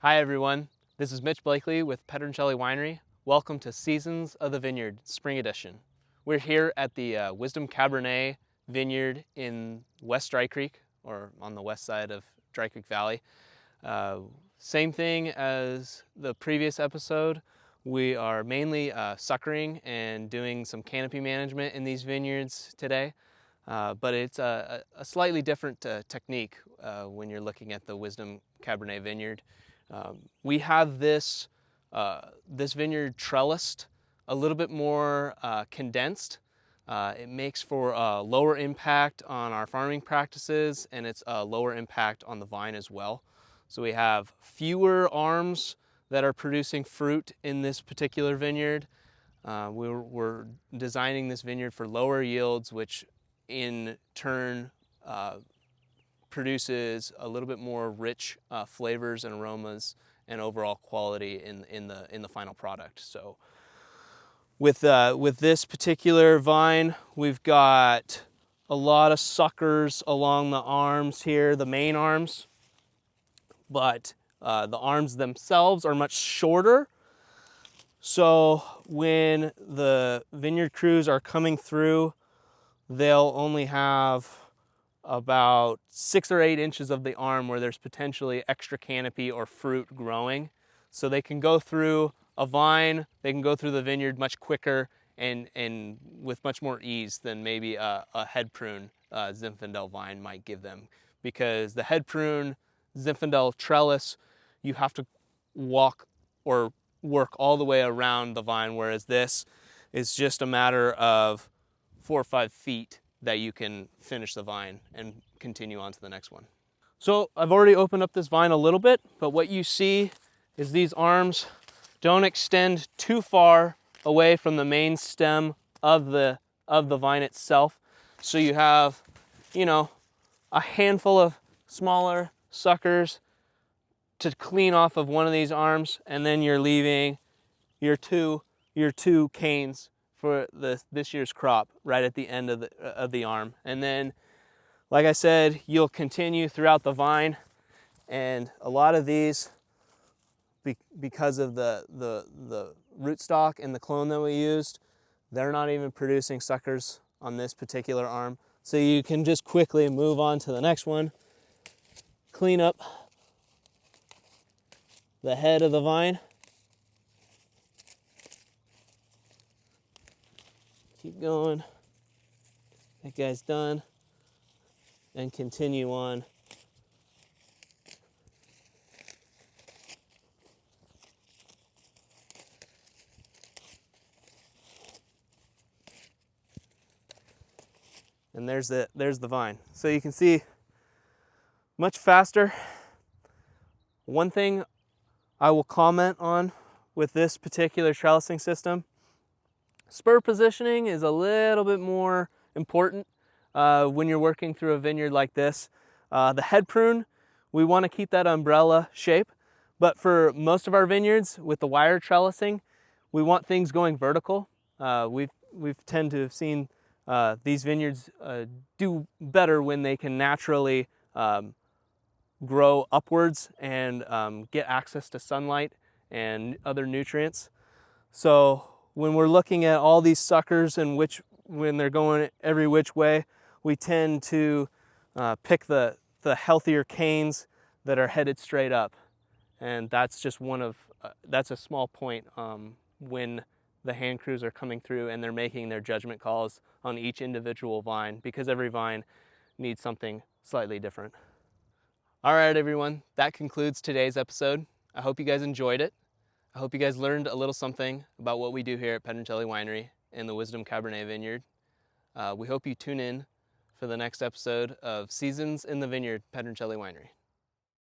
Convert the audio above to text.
Hi everyone, this is Mitch Blakeley with Pedroncelli Winery. Welcome to Seasons of the Vineyard Spring Edition. We're here at the Wisdom Cabernet Vineyard in West Dry Creek, or on the west side of Dry Creek Valley. Same thing as the previous episode. We are mainly suckering and doing some canopy management in these vineyards today. But it's a slightly different technique when you're looking at the Wisdom Cabernet Vineyard. We have this vineyard trellised, a little bit more condensed. It makes for a lower impact on our farming practices, and it's a lower impact on the vine as well. So we have fewer arms that are producing fruit in this particular vineyard. We're designing this vineyard for lower yields, which in turn produces a little bit more rich flavors and aromas and overall quality in the final product. So with this particular vine, we've got a lot of suckers along the arms here, the main arms, but the arms themselves are much shorter. So when the vineyard crews are coming through, they'll only have about 6 or 8 inches of the arm where there's potentially extra canopy or fruit growing. So they can go through a vine, they can go through the vineyard much quicker and with much more ease than maybe a head prune Zinfandel vine might give them. Because the head prune Zinfandel trellis, you have to walk or work all the way around the vine, whereas this is just a matter of 4 or 5 feet that you can finish the vine and continue on to the next one. So I've already opened up this vine a little bit, but what you see is these arms don't extend too far away from the main stem of the vine itself. So you have, a handful of smaller suckers to clean off of one of these arms, and then you're leaving your two canes for this year's crop right at the end of the arm. And then, like I said, you'll continue throughout the vine, and a lot of these, because of the rootstock and the clone that we used, they're not even producing suckers on this particular arm. So you can just quickly move on to the next one, clean up the head of the vine, keep going, that guy's done, and continue on. And there's the vine. So you can see much faster. One thing I will comment on with this particular trellising system, spur positioning is a little bit more important when you're working through a vineyard like this. The head prune, we want to keep that umbrella shape, but for most of our vineyards with the wire trellising, we want things going vertical. We've tend to have seen these vineyards do better when they can naturally grow upwards and get access to sunlight and other nutrients. So when we're looking at all these suckers and when they're going every which way, we tend to pick the healthier canes that are headed straight up. And that's just that's a small point when the hand crews are coming through and they're making their judgment calls on each individual vine, because every vine needs something slightly different. All right, everyone, that concludes today's episode. I hope you guys enjoyed it. I hope you guys learned a little something about what we do here at Pedroncelli Winery in the Wisdom Cabernet Vineyard. We hope you tune in for the next episode of Seasons in the Vineyard, Pedroncelli Winery.